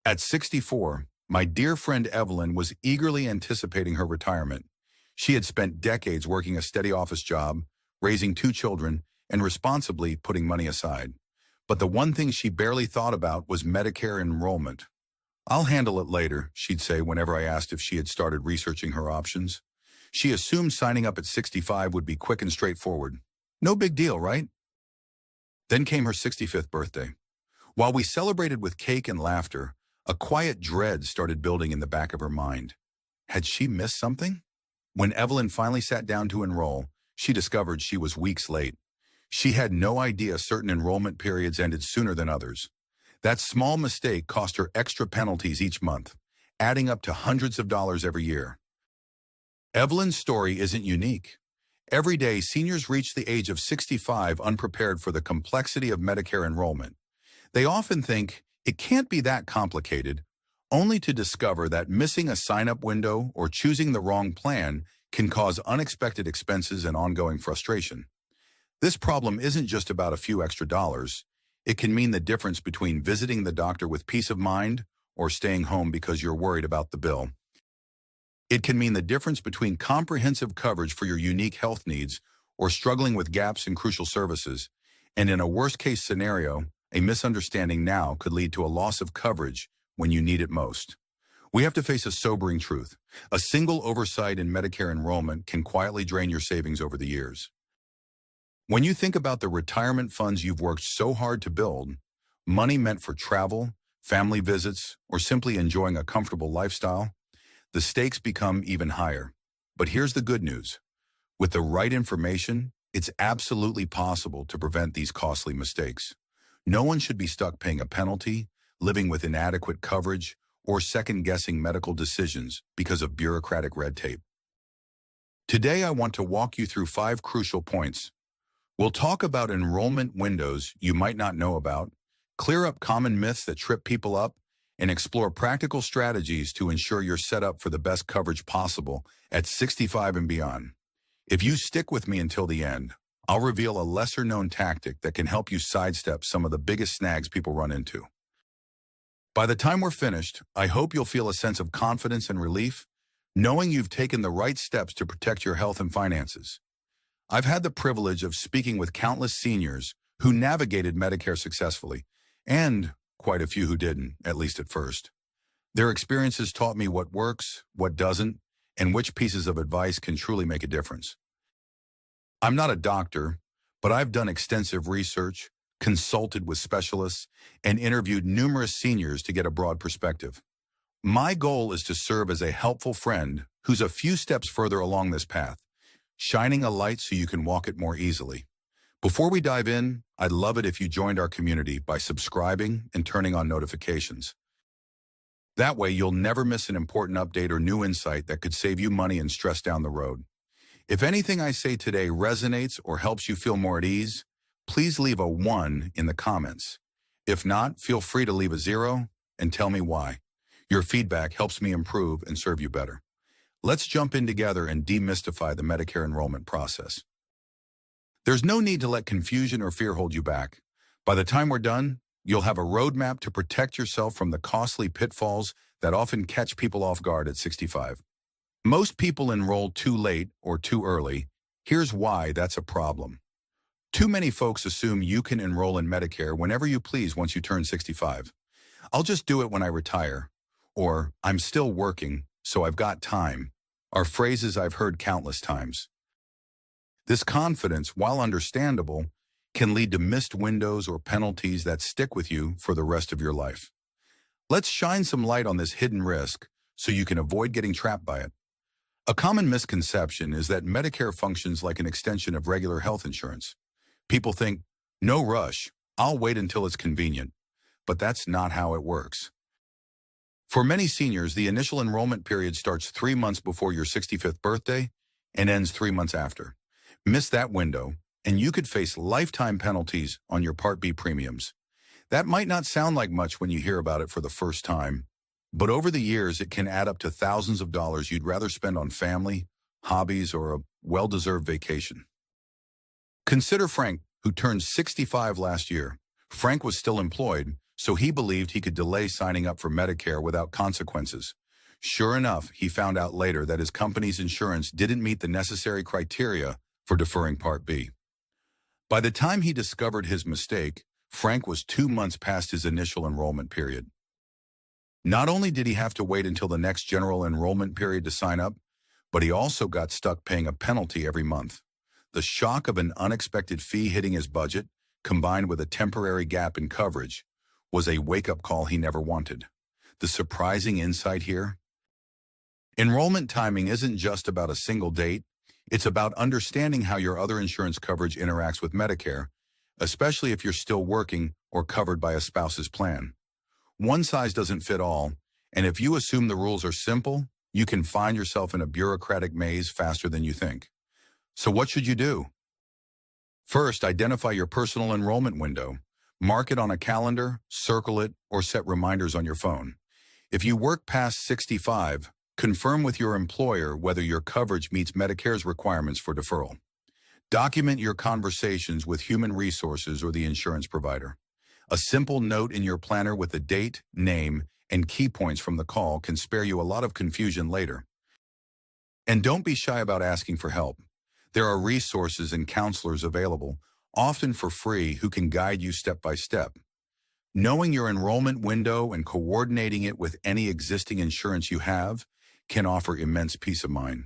At 64, my dear friend Evelyn was eagerly anticipating her retirement. She had spent decades working a steady office job, raising two children, and responsibly putting money aside. But the one thing she barely thought about was Medicare enrollment. "I'll handle it later," she'd say whenever I asked if she had started researching her options. She assumed signing up at 65 would be quick and straightforward. No big deal, right? Then came her 65th birthday. While we celebrated with cake and laughter, a quiet dread started building in the back of her mind. Had she missed something? When Evelyn finally sat down to enroll, she discovered she was weeks late. She had no idea certain enrollment periods ended sooner than others. That small mistake cost her extra penalties each month, adding up to hundreds of dollars every year. Evelyn's story isn't unique. Every day, seniors reach the age of 65 unprepared for the complexity of Medicare enrollment. They often think, it can't be that complicated, only to discover that missing a sign-up window or choosing the wrong plan can cause unexpected expenses and ongoing frustration. This problem isn't just about a few extra dollars. It can mean the difference between visiting the doctor with peace of mind or staying home because you're worried about the bill. It can mean the difference between comprehensive coverage for your unique health needs or struggling with gaps in crucial services. And in a worst-case scenario, a misunderstanding now could lead to a loss of coverage when you need it most. We have to face a sobering truth. A single oversight in Medicare enrollment can quietly drain your savings over the years. When you think about the retirement funds you've worked so hard to build, money meant for travel, family visits, or simply enjoying a comfortable lifestyle, the stakes become even higher. But here's the good news. With the right information, it's absolutely possible to prevent these costly mistakes. No one should be stuck paying a penalty, living with inadequate coverage, or second-guessing medical decisions because of bureaucratic red tape. Today, I want to walk you through 5 crucial points. We'll talk about enrollment windows you might not know about, clear up common myths that trip people up, and explore practical strategies to ensure you're set up for the best coverage possible at 65 and beyond. If you stick with me until the end, I'll reveal a lesser-known tactic that can help you sidestep some of the biggest snags people run into. By the time we're finished, I hope you'll feel a sense of confidence and relief, knowing you've taken the right steps to protect your health and finances. I've had the privilege of speaking with countless seniors who navigated Medicare successfully, and quite a few who didn't, at least at first. Their experiences taught me what works, what doesn't, and which pieces of advice can truly make a difference. I'm not a doctor, but I've done extensive research, consulted with specialists, and interviewed numerous seniors to get a broad perspective. My goal is to serve as a helpful friend who's a few steps further along this path, shining a light so you can walk it more easily. Before we dive in, I'd love it if you joined our community by subscribing and turning on notifications. That way, you'll never miss an important update or new insight that could save you money and stress down the road. If anything I say today resonates or helps you feel more at ease, please leave a 1 in the comments. If not, feel free to leave a 0 and tell me why. Your feedback helps me improve and serve you better. Let's jump in together and demystify the Medicare enrollment process. There's no need to let confusion or fear hold you back. By the time we're done, you'll have a roadmap to protect yourself from the costly pitfalls that often catch people off guard at 65. Most people enroll too late or too early. Here's why that's a problem. Too many folks assume you can enroll in Medicare whenever you please once you turn 65. "I'll just do it when I retire," or "I'm still working, so I've got time," are phrases I've heard countless times. This confidence, while understandable, can lead to missed windows or penalties that stick with you for the rest of your life. Let's shine some light on this hidden risk so you can avoid getting trapped by it. A common misconception is that Medicare functions like an extension of regular health insurance. People think, "No rush, I'll wait until it's convenient." But that's not how it works. For many seniors, the initial enrollment period starts 3 months before your 65th birthday and ends 3 months after. Miss that window, and you could face lifetime penalties on your Part B premiums. That might not sound like much when you hear about it for the first time, but over the years, it can add up to thousands of dollars you'd rather spend on family, hobbies, or a well-deserved vacation. Consider Frank, who turned 65 last year. Frank was still employed, so he believed he could delay signing up for Medicare without consequences. Sure enough, he found out later that his company's insurance didn't meet the necessary criteria for deferring Part B. By the time he discovered his mistake, Frank was 2 months past his initial enrollment period. Not only did he have to wait until the next general enrollment period to sign up, but he also got stuck paying a penalty every month. The shock of an unexpected fee hitting his budget, combined with a temporary gap in coverage, was a wake-up call he never wanted. The surprising insight here? Enrollment timing isn't just about a single date. It's about understanding how your other insurance coverage interacts with Medicare, especially if you're still working or covered by a spouse's plan. One size doesn't fit all, and if you assume the rules are simple, you can find yourself in a bureaucratic maze faster than you think. So what should you do? First, identify your personal enrollment window. Mark it on a calendar, circle it, or set reminders on your phone. If you work past 65, confirm with your employer whether your coverage meets Medicare's requirements for deferral. Document your conversations with human resources or the insurance provider. A simple note in your planner with the date, name, and key points from the call can spare you a lot of confusion later. And don't be shy about asking for help. There are resources and counselors available, often for free, who can guide you step by step. Knowing your enrollment window and coordinating it with any existing insurance you have can offer immense peace of mind.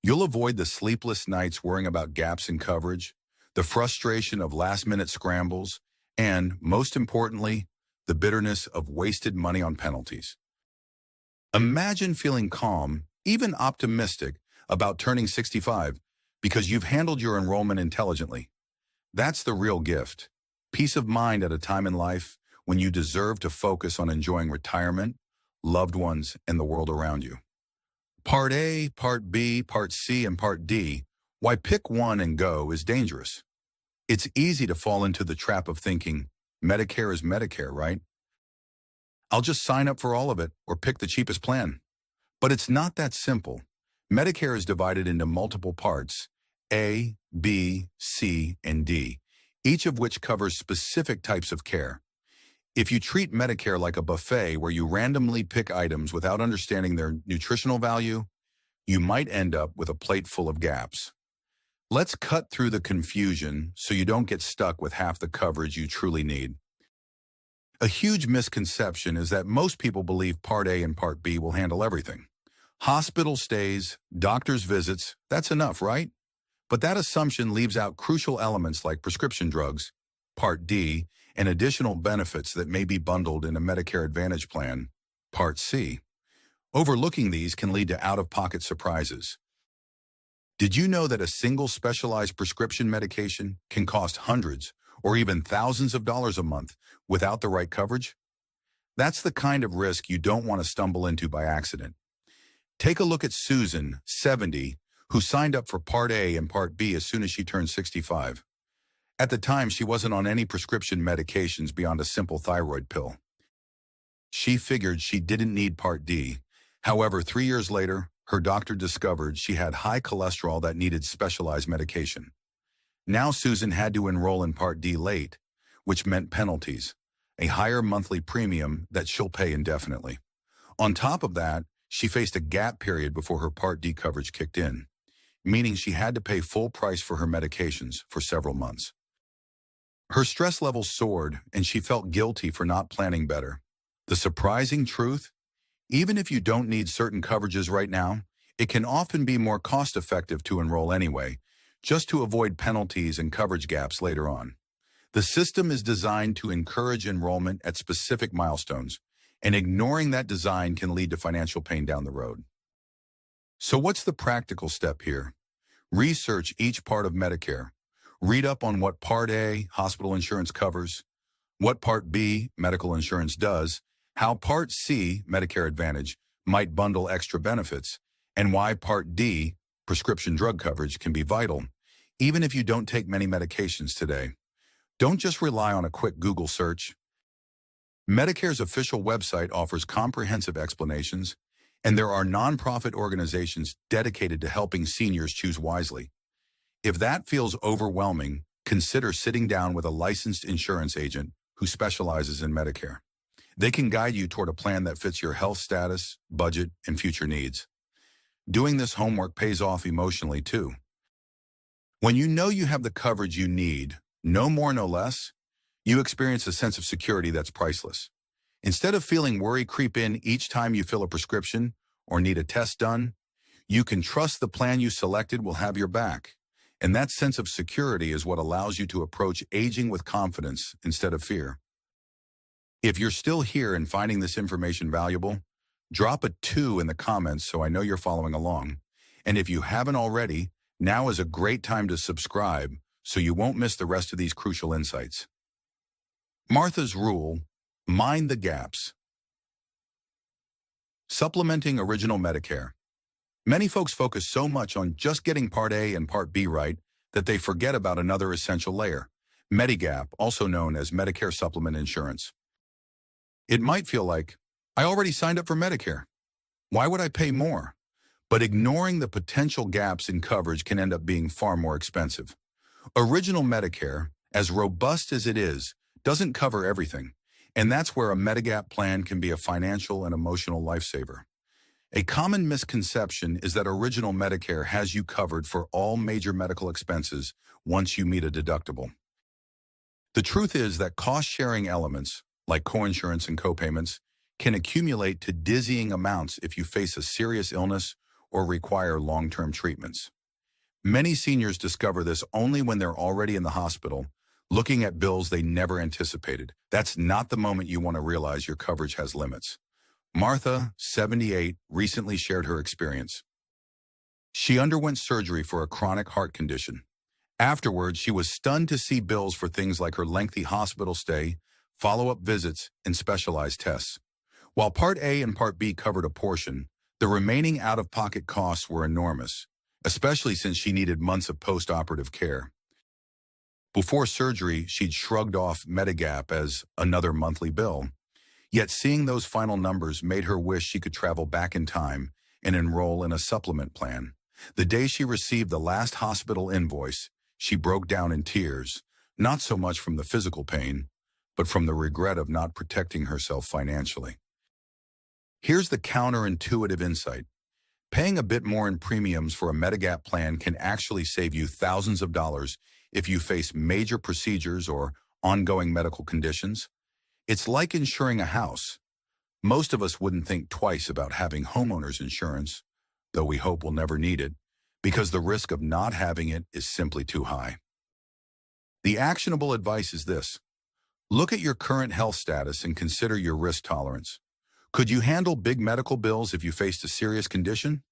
You'll avoid the sleepless nights worrying about gaps in coverage, the frustration of last-minute scrambles, and, most importantly, the bitterness of wasted money on penalties. Imagine feeling calm, even optimistic, about turning 65 because you've handled your enrollment intelligently. That's the real gift. Peace of mind at a time in life when you deserve to focus on enjoying retirement, loved ones, and the world around you. Part A, Part B, Part C, and Part D, why pick one and go, is dangerous. It's easy to fall into the trap of thinking, Medicare is Medicare, right? I'll just sign up for all of it or pick the cheapest plan. But it's not that simple. Medicare is divided into multiple parts, A, B, C, and D, each of which covers specific types of care. If you treat Medicare like a buffet where you randomly pick items without understanding their nutritional value, you might end up with a plate full of gaps. Let's cut through the confusion so you don't get stuck with half the coverage you truly need. A huge misconception is that most people believe Part A and Part B will handle everything. Hospital stays, doctor's visits, that's enough, right? But that assumption leaves out crucial elements like prescription drugs, Part D, and additional benefits that may be bundled in a Medicare Advantage plan, Part C. Overlooking these can lead to out-of-pocket surprises. Did you know that a single specialized prescription medication can cost hundreds or even thousands of dollars a month without the right coverage? That's the kind of risk you don't want to stumble into by accident. Take a look at Susan, 70, who signed up for Part A and Part B as soon as she turned 65. At the time, she wasn't on any prescription medications beyond a simple thyroid pill. She figured she didn't need Part D. However, 3 years later, her doctor discovered she had high cholesterol that needed specialized medication. Now Susan had to enroll in Part D late, which meant penalties, a higher monthly premium that she'll pay indefinitely. On top of that, she faced a gap period before her Part D coverage kicked in, meaning she had to pay full price for her medications for several months. Her stress levels soared, and she felt guilty for not planning better. The surprising truth? Even if you don't need certain coverages right now, it can often be more cost-effective to enroll anyway, just to avoid penalties and coverage gaps later on. The system is designed to encourage enrollment at specific milestones, and ignoring that design can lead to financial pain down the road. So what's the practical step here? Research each part of Medicare. Read up on what Part A, hospital insurance, covers, what Part B, medical insurance, does, how Part C, Medicare Advantage, might bundle extra benefits, and why Part D, prescription drug coverage, can be vital, even if you don't take many medications today. Don't just rely on a quick Google search. Medicare's official website offers comprehensive explanations, and there are nonprofit organizations dedicated to helping seniors choose wisely. If that feels overwhelming, consider sitting down with a licensed insurance agent who specializes in Medicare. They can guide you toward a plan that fits your health status, budget, and future needs. Doing this homework pays off emotionally too. When you know you have the coverage you need, no more, no less, you experience a sense of security that's priceless. Instead of feeling worry creep in each time you fill a prescription or need a test done, you can trust the plan you selected will have your back. And that sense of security is what allows you to approach aging with confidence instead of fear. If you're still here and finding this information valuable, drop a 2 in the comments so I know you're following along. And if you haven't already, now is a great time to subscribe so you won't miss the rest of these crucial insights. Martha's Rule: mind the gaps. Supplementing original Medicare. Many folks focus so much on just getting Part A and Part B right that they forget about another essential layer: Medigap, also known as Medicare Supplement Insurance. It might feel like, I already signed up for Medicare. Why would I pay more? But ignoring the potential gaps in coverage can end up being far more expensive. Original Medicare, as robust as it is, doesn't cover everything, and that's where a Medigap plan can be a financial and emotional lifesaver. A common misconception is that Original Medicare has you covered for all major medical expenses once you meet a deductible. The truth is that cost-sharing elements, like coinsurance and copayments, can accumulate to dizzying amounts if you face a serious illness or require long-term treatments. Many seniors discover this only when they're already in the hospital, looking at bills they never anticipated. That's not the moment you want to realize your coverage has limits. Martha, 78, recently shared her experience. She underwent surgery for a chronic heart condition. Afterwards, she was stunned to see bills for things like her lengthy hospital stay, follow-up visits, and specialized tests. While Part A and Part B covered a portion, the remaining out-of-pocket costs were enormous, especially since she needed months of post-operative care. Before surgery, she'd shrugged off Medigap as another monthly bill. Yet seeing those final numbers made her wish she could travel back in time and enroll in a supplement plan. The day she received the last hospital invoice, she broke down in tears, not so much from the physical pain, but from the regret of not protecting herself financially. Here's the counterintuitive insight. Paying a bit more in premiums for a Medigap plan can actually save you thousands of dollars if you face major procedures or ongoing medical conditions. It's like insuring a house. Most of us wouldn't think twice about having homeowners insurance, though we hope we'll never need it, because the risk of not having it is simply too high. The actionable advice is this: look at your current health status and consider your risk tolerance. Could you handle big medical bills if you faced a serious condition?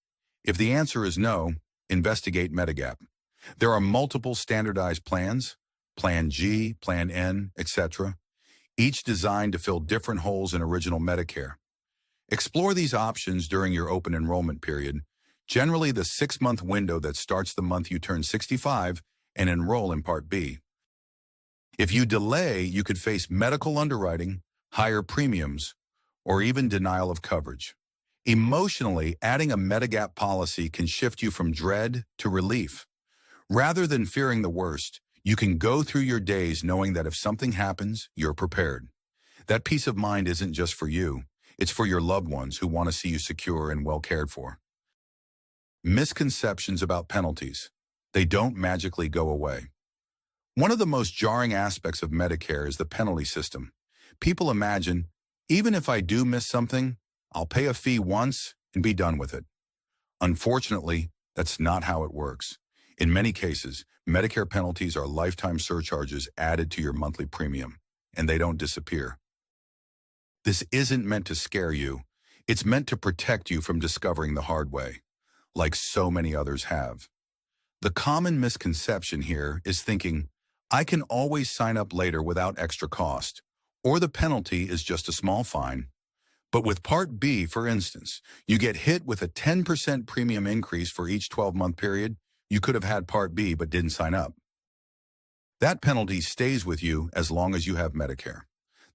If the answer is no, investigate Medigap. There are multiple standardized plans, Plan G, Plan N, etc., each designed to fill different holes in Original Medicare. Explore these options during your open enrollment period, generally the 6-month window that starts the month you turn 65 and enroll in Part B. If you delay, you could face medical underwriting, higher premiums, or even denial of coverage. Emotionally, adding a Medigap policy can shift you from dread to relief. Rather than fearing the worst, you can go through your days knowing that if something happens, you're prepared. That peace of mind isn't just for you, it's for your loved ones who want to see you secure and well cared for. Misconceptions about penalties. They don't magically go away. One of the most jarring aspects of Medicare is the penalty system. People imagine, even if I do miss something, I'll pay a fee once and be done with it. Unfortunately, that's not how it works. In many cases, Medicare penalties are lifetime surcharges added to your monthly premium, and they don't disappear. This isn't meant to scare you. It's meant to protect you from discovering the hard way, like so many others have. The common misconception here is thinking, I can always sign up later without extra cost, or the penalty is just a small fine. But with Part B, for instance, you get hit with a 10% premium increase for each 12-month period. You could have had Part B but didn't sign up. That penalty stays with you as long as you have Medicare.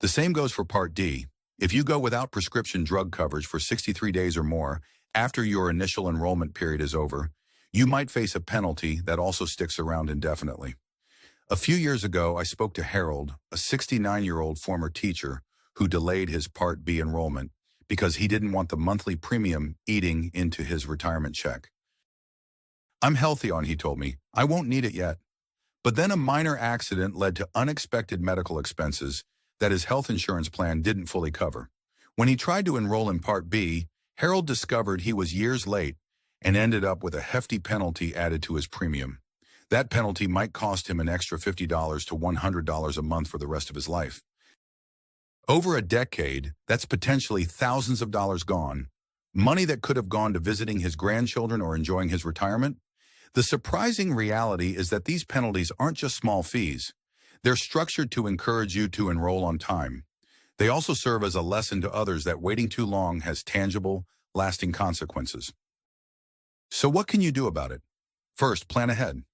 The same goes for Part D. If you go without prescription drug coverage for 63 days or more after your initial enrollment period is over, you might face a penalty that also sticks around indefinitely. A few years ago, I spoke to Harold, a 69-year-old former teacher who delayed his Part B enrollment because he didn't want the monthly premium eating into his retirement check. "I'm healthy on," he told me. "I won't need it yet." But then a minor accident led to unexpected medical expenses that his health insurance plan didn't fully cover. When he tried to enroll in Part B, Harold discovered he was years late and ended up with a hefty penalty added to his premium. That penalty might cost him an extra $50 to $100 a month for the rest of his life. Over a decade, that's potentially thousands of dollars gone, money that could have gone to visiting his grandchildren or enjoying his retirement. The surprising reality is that these penalties aren't just small fees. They're structured to encourage you to enroll on time. They also serve as a lesson to others that waiting too long has tangible, lasting consequences. So what can you do about it? First, plan ahead.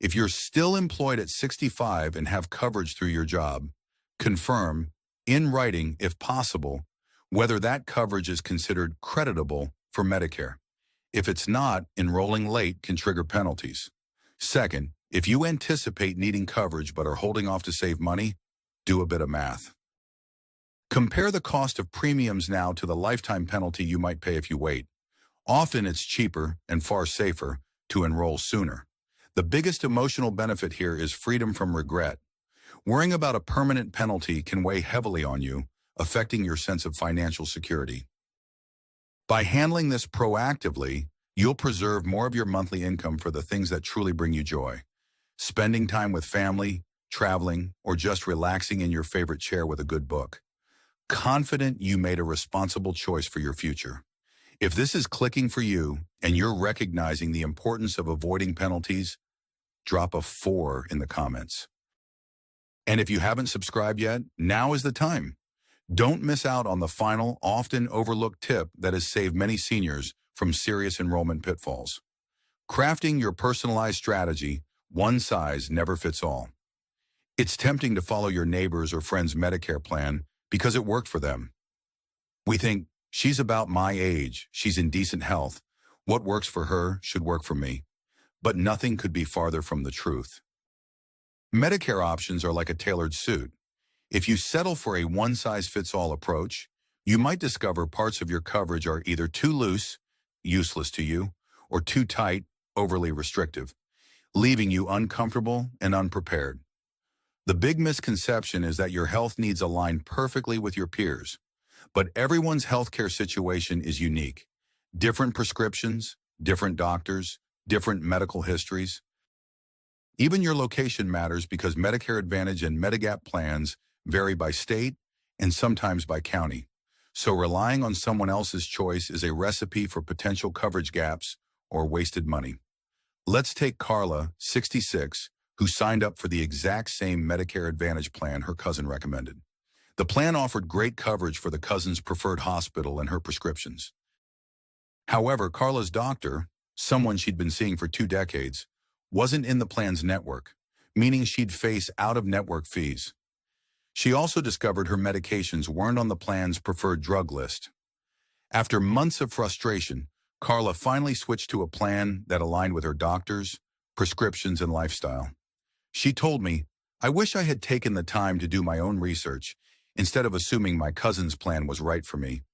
If you're still employed at 65 and have coverage through your job, confirm, in writing if possible, whether that coverage is considered creditable for Medicare. If it's not, enrolling late can trigger penalties. Second, if you anticipate needing coverage but are holding off to save money, do a bit of math. Compare the cost of premiums now to the lifetime penalty you might pay if you wait. Often it's cheaper and far safer to enroll sooner. The biggest emotional benefit here is freedom from regret. Worrying about a permanent penalty can weigh heavily on you, affecting your sense of financial security. By handling this proactively, you'll preserve more of your monthly income for the things that truly bring you joy. Spending time with family, traveling, or just relaxing in your favorite chair with a good book. Confident you made a responsible choice for your future. If this is clicking for you and you're recognizing the importance of avoiding penalties, drop a 4 in the comments. And if you haven't subscribed yet, now is the time. Don't miss out on the final, often overlooked tip that has saved many seniors from serious enrollment pitfalls. Crafting your personalized strategy, one size never fits all. It's tempting to follow your neighbor's or friend's Medicare plan because it worked for them. We think, she's about my age, she's in decent health, what works for her should work for me. But nothing could be farther from the truth. Medicare options are like a tailored suit. If you settle for a one-size-fits-all approach, you might discover parts of your coverage are either too loose, useless to you, or too tight, overly restrictive, leaving you uncomfortable and unprepared. The big misconception is that your health needs align perfectly with your peers, but everyone's healthcare situation is unique. Different prescriptions, different doctors, different medical histories. Even your location matters because Medicare Advantage and Medigap plans vary by state and sometimes by county. So relying on someone else's choice is a recipe for potential coverage gaps or wasted money. Let's take Carla, 66, who signed up for the exact same Medicare Advantage plan her cousin recommended. The plan offered great coverage for the cousin's preferred hospital and her prescriptions. However, Carla's doctor, someone she'd been seeing for 2 decades, wasn't in the plan's network, meaning she'd face out-of-network fees. She also discovered her medications weren't on the plan's preferred drug list. After months of frustration, Carla finally switched to a plan that aligned with her doctors, prescriptions, and lifestyle. She told me, "I wish I had taken the time to do my own research instead of assuming my cousin's plan was right for me."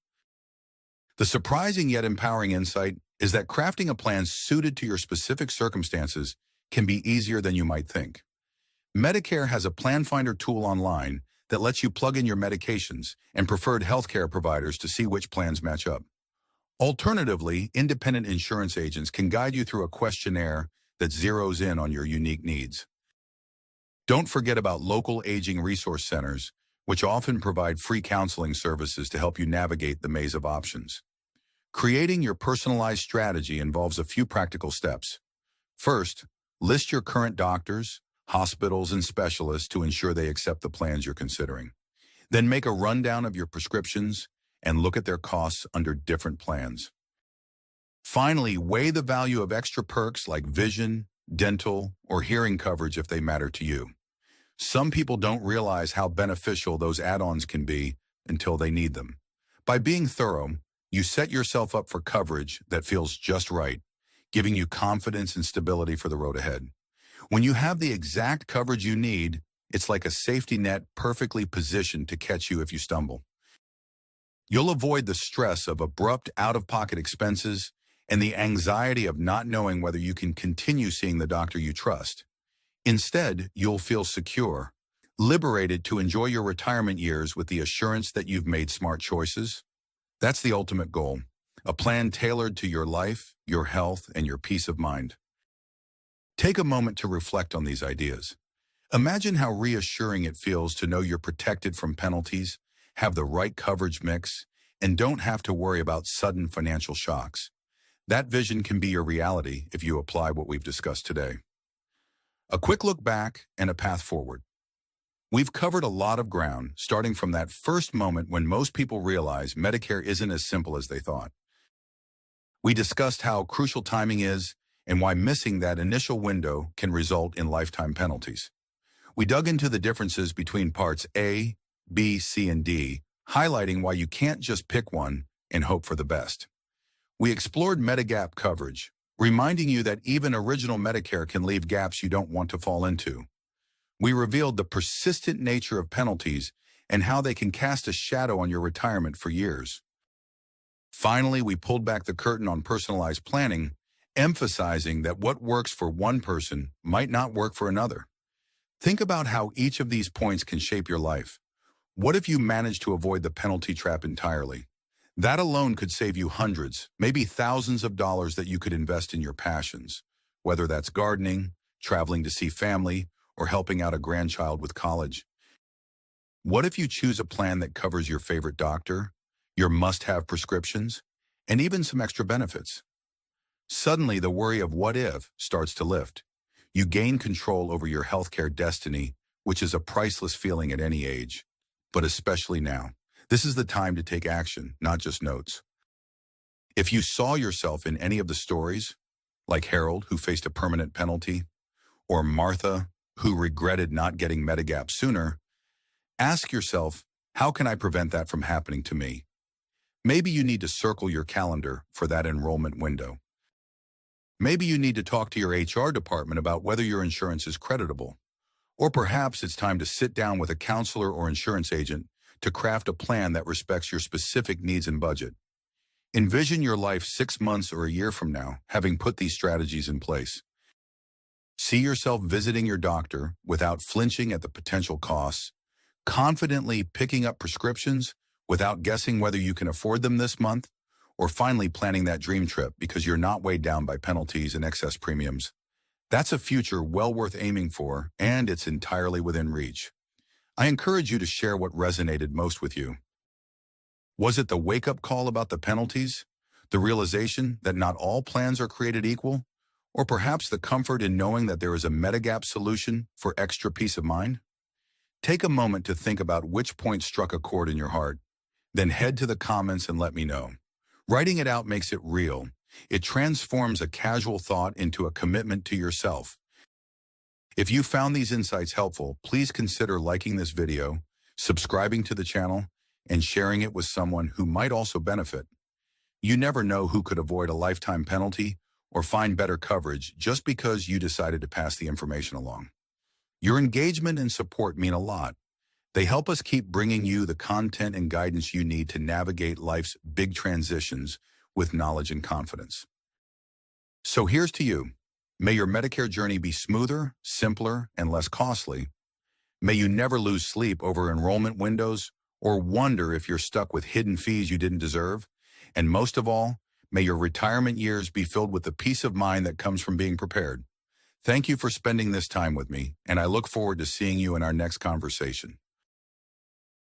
The surprising yet empowering insight is that crafting a plan suited to your specific circumstances can be easier than you might think. Medicare has a Plan Finder tool online that lets you plug in your medications and preferred healthcare providers to see which plans match up. Alternatively, independent insurance agents can guide you through a questionnaire that zeroes in on your unique needs. Don't forget about local aging resource centers, which often provide free counseling services to help you navigate the maze of options. Creating your personalized strategy involves a few practical steps. First, list your current doctors, hospitals, and specialists to ensure they accept the plans you're considering. Then make a rundown of your prescriptions and look at their costs under different plans. Finally, weigh the value of extra perks like vision, dental, or hearing coverage if they matter to you. Some people don't realize how beneficial those add-ons can be until they need them. By being thorough, you set yourself up for coverage that feels just right, giving you confidence and stability for the road ahead. When you have the exact coverage you need, it's like a safety net perfectly positioned to catch you if you stumble. You'll avoid the stress of abrupt out-of-pocket expenses and the anxiety of not knowing whether you can continue seeing the doctor you trust. Instead, you'll feel secure, liberated to enjoy your retirement years with the assurance that you've made smart choices. That's the ultimate goal, a plan tailored to your life, your health, and your peace of mind. Take a moment to reflect on these ideas. Imagine how reassuring it feels to know you're protected from penalties, have the right coverage mix, and don't have to worry about sudden financial shocks. That vision can be your reality if you apply what we've discussed today. A quick look back and a path forward. We've covered a lot of ground, starting from that first moment when most people realize Medicare isn't as simple as they thought. We discussed how crucial timing is and why missing that initial window can result in lifetime penalties. We dug into the differences between parts A, B, C, and D, highlighting why you can't just pick one and hope for the best. We explored Medigap coverage, reminding you that even original Medicare can leave gaps you don't want to fall into. We revealed the persistent nature of penalties and how they can cast a shadow on your retirement for years. Finally, we pulled back the curtain on personalized planning, emphasizing that what works for one person might not work for another. Think about how each of these points can shape your life. What if you manage to avoid the penalty trap entirely? That alone could save you hundreds, maybe thousands of dollars that you could invest in your passions, whether that's gardening, traveling to see family, or helping out a grandchild with college. What if you choose a plan that covers your favorite doctor, your must-have prescriptions, and even some extra benefits? Suddenly, the worry of what if starts to lift. You gain control over your healthcare destiny, which is a priceless feeling at any age, but especially now. This is the time to take action, not just notes. If you saw yourself in any of the stories, like Harold, who faced a permanent penalty, or Martha, who regretted not getting Medigap sooner, ask yourself, how can I prevent that from happening to me? Maybe you need to circle your calendar for that enrollment window. Maybe you need to talk to your HR department about whether your insurance is creditable. Or perhaps it's time to sit down with a counselor or insurance agent to craft a plan that respects your specific needs and budget. Envision your life 6 months or a year from now, having put these strategies in place. See yourself visiting your doctor without flinching at the potential costs, confidently picking up prescriptions without guessing whether you can afford them this month, or finally planning that dream trip because you're not weighed down by penalties and excess premiums. That's a future well worth aiming for, and it's entirely within reach. I encourage you to share what resonated most with you. Was it the wake-up call about the penalties? The realization that not all plans are created equal? Or perhaps the comfort in knowing that there is a Medigap solution for extra peace of mind? Take a moment to think about which point struck a chord in your heart. Then head to the comments and let me know. Writing it out makes it real. It transforms a casual thought into a commitment to yourself. If you found these insights helpful, please consider liking this video, subscribing to the channel, and sharing it with someone who might also benefit. You never know who could avoid a lifetime penalty or find better coverage just because you decided to pass the information along. Your engagement and support mean a lot. They help us keep bringing you the content and guidance you need to navigate life's big transitions with knowledge and confidence. So here's to you. May your Medicare journey be smoother, simpler, and less costly. May you never lose sleep over enrollment windows or wonder if you're stuck with hidden fees you didn't deserve. And most of all, may your retirement years be filled with the peace of mind that comes from being prepared. Thank you for spending this time with me, and I look forward to seeing you in our next conversation.